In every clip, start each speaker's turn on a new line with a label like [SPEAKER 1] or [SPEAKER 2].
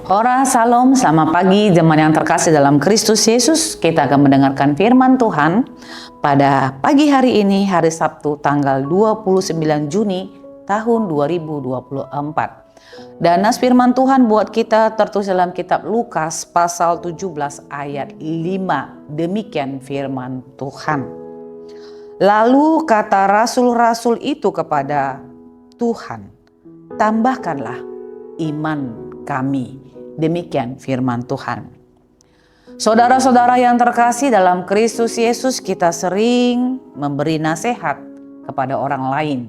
[SPEAKER 1] Ora Salam, selamat pagi jemaat yang terkasih dalam Kristus Yesus. Kita akan mendengarkan firman Tuhan pada pagi hari ini, hari Sabtu tanggal 29 Juni tahun 2024. Dan nas firman Tuhan buat kita tertulis dalam kitab Lukas pasal 17 ayat 5. Demikian firman Tuhan. Lalu kata rasul-rasul itu kepada Tuhan, tambahkanlah iman kami. Demikian firman Tuhan. Saudara-saudara yang terkasih dalam Kristus Yesus, kita sering memberi nasihat kepada orang lain,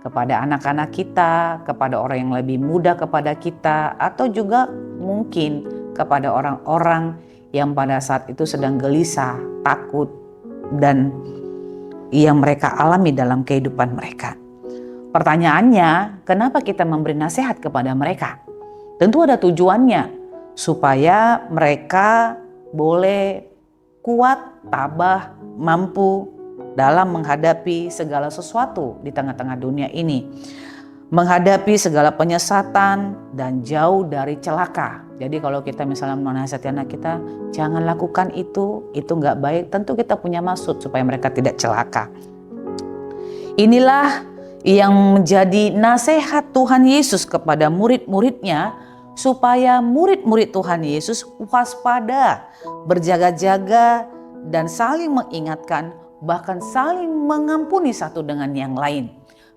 [SPEAKER 1] kepada anak-anak kita, kepada orang yang lebih muda kepada kita, atau juga mungkin kepada orang-orang yang pada saat itu sedang gelisah, takut, dan yang mereka alami dalam kehidupan mereka. Pertanyaannya, kenapa kita memberi nasihat kepada mereka? Tentu ada tujuannya, supaya mereka boleh kuat, tabah, mampu dalam menghadapi segala sesuatu di tengah-tengah dunia ini. Menghadapi segala penyesatan dan jauh dari celaka. Jadi kalau kita misalnya menasihati anak kita, jangan lakukan itu nggak baik. Tentu kita punya maksud supaya mereka tidak celaka. Inilah yang menjadi nasihat Tuhan Yesus kepada murid-muridnya, supaya murid-murid Tuhan Yesus waspada, berjaga-jaga, dan saling mengingatkan, bahkan saling mengampuni satu dengan yang lain.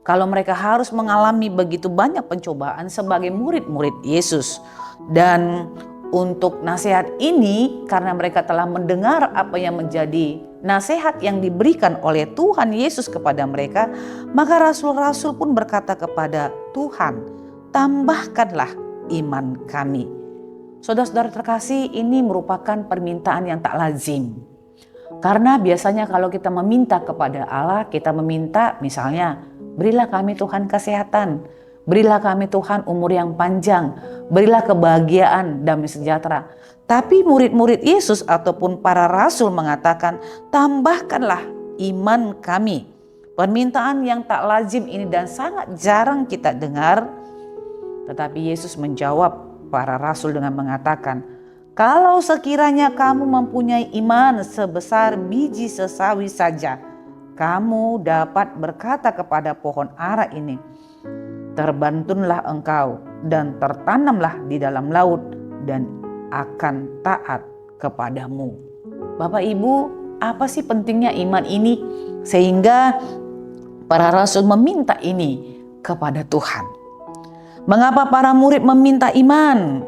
[SPEAKER 1] Kalau mereka harus mengalami begitu banyak pencobaan sebagai murid-murid Yesus. Dan untuk nasihat ini, karena mereka telah mendengar apa yang menjadi nasihat yang diberikan oleh Tuhan Yesus kepada mereka, maka rasul-rasul pun berkata kepada Tuhan, tambahkanlah iman kami. Saudara-saudara terkasih, ini merupakan permintaan yang tak lazim. Karena biasanya kalau kita meminta kepada Allah, kita meminta misalnya, berilah kami Tuhan kesehatan, berilah kami Tuhan umur yang panjang, berilah kebahagiaan, damai sejahtera. Tapi murid-murid Yesus ataupun para rasul mengatakan, tambahkanlah iman kami. Permintaan yang tak lazim ini dan sangat jarang kita dengar. Tetapi Yesus menjawab para rasul dengan mengatakan, kalau sekiranya kamu mempunyai iman sebesar biji sesawi saja, kamu dapat berkata kepada pohon ara ini, terbantunlah engkau dan tertanamlah di dalam laut, dan akan taat kepadamu. Bapak Ibu, apa sih pentingnya iman ini? Sehingga para rasul meminta ini kepada Tuhan. Mengapa para murid meminta iman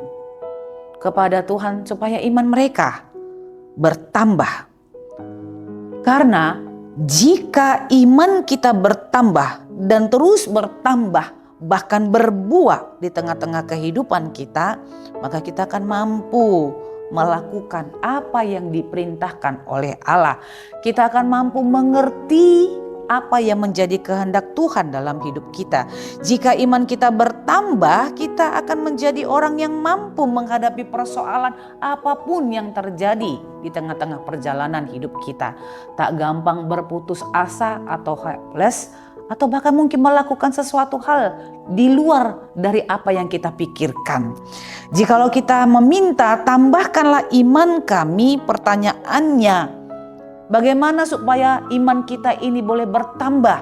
[SPEAKER 1] kepada Tuhan supaya iman mereka bertambah? Karena jika iman kita bertambah dan terus bertambah, bahkan berbuah di tengah-tengah kehidupan kita, maka kita akan mampu melakukan apa yang diperintahkan oleh Allah. Kita akan mampu mengerti apa yang menjadi kehendak Tuhan dalam hidup kita. Jika iman kita bertambah, kita akan menjadi orang yang mampu menghadapi persoalan apapun yang terjadi di tengah-tengah perjalanan hidup kita. Tak gampang berputus asa atau helpless, atau bahkan mungkin melakukan sesuatu hal di luar dari apa yang kita pikirkan. Jikalau kita meminta, tambahkanlah iman kami, pertanyaannya, bagaimana supaya iman kita ini boleh bertambah,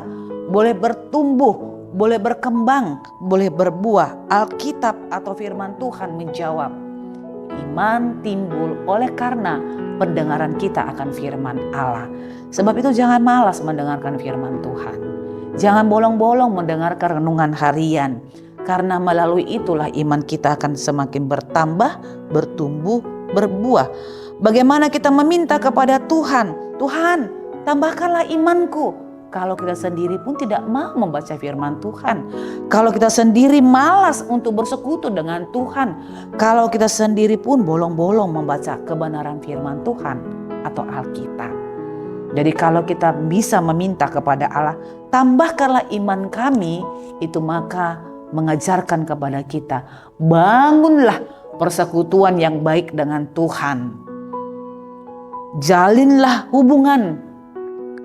[SPEAKER 1] boleh bertumbuh, boleh berkembang, boleh berbuah? Alkitab atau firman Tuhan menjawab, iman timbul oleh karena pendengaran kita akan firman Allah. Sebab itu jangan malas mendengarkan firman Tuhan. Jangan bolong-bolong mendengarkan renungan harian. Karena melalui itulah iman kita akan semakin bertambah, bertumbuh, berbuah. Bagaimana kita meminta kepada Tuhan, Tuhan tambahkanlah imanku. Kalau kita sendiri pun tidak mau membaca firman Tuhan. Kalau kita sendiri malas untuk bersekutu dengan Tuhan. Kalau kita sendiri pun bolong-bolong membaca kebenaran firman Tuhan atau Alkitab. Jadi kalau kita bisa meminta kepada Allah, tambahkanlah iman kami, itu maka mengajarkan kepada kita, bangunlah persekutuan yang baik dengan Tuhan. Jalinlah hubungan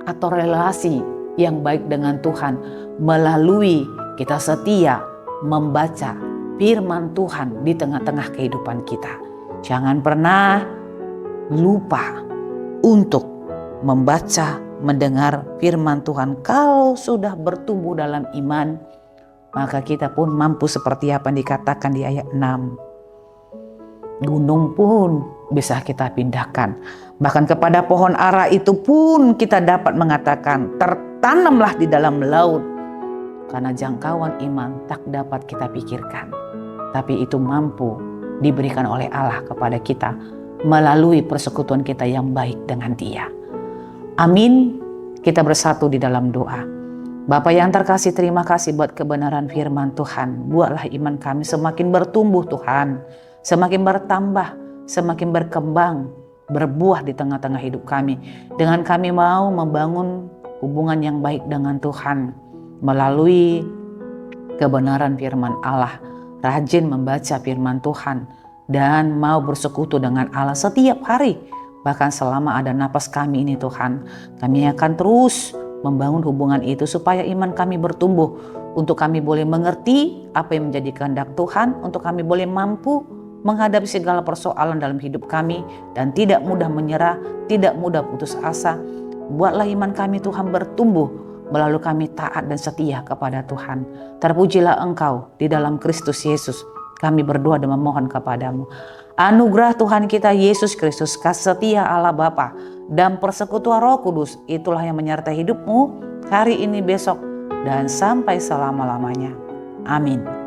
[SPEAKER 1] atau relasi yang baik dengan Tuhan melalui kita setia membaca firman Tuhan di tengah-tengah kehidupan kita. Jangan pernah lupa untuk membaca, mendengar firman Tuhan. Kalau sudah bertumbuh dalam iman, maka kita pun mampu seperti apa yang dikatakan di ayat 6. Gunung pun bisa kita pindahkan. Bahkan kepada pohon ara itu pun kita dapat mengatakan, tertanamlah di dalam laut. Karena jangkauan iman tak dapat kita pikirkan. Tapi itu mampu diberikan oleh Allah kepada kita melalui persekutuan kita yang baik dengan Dia. Amin. Kita bersatu di dalam doa. Bapa yang terkasih, terima kasih buat kebenaran firman Tuhan. Buatlah iman kami semakin bertumbuh Tuhan, semakin bertambah, semakin berkembang, berbuah di tengah-tengah hidup kami. Dengan kami mau membangun hubungan yang baik dengan Tuhan melalui kebenaran firman Allah, rajin membaca firman Tuhan, dan mau bersekutu dengan Allah setiap hari. Bahkan selama ada napas kami ini Tuhan, kami akan terus membangun hubungan itu supaya iman kami bertumbuh, untuk kami boleh mengerti apa yang menjadi kehendak Tuhan, untuk kami boleh mampu menghadapi segala persoalan dalam hidup kami dan tidak mudah menyerah, tidak mudah putus asa. Buatlah iman kami Tuhan bertumbuh melalui kami taat dan setia kepada Tuhan. Terpujilah Engkau di dalam Kristus Yesus. Kami berdoa dan memohon kepadamu. Anugerah Tuhan kita Yesus Kristus, kasih setia Allah Bapa, dan persekutuan Roh Kudus, itulah yang menyertai hidupmu hari ini, besok, dan sampai selama-lamanya. Amin.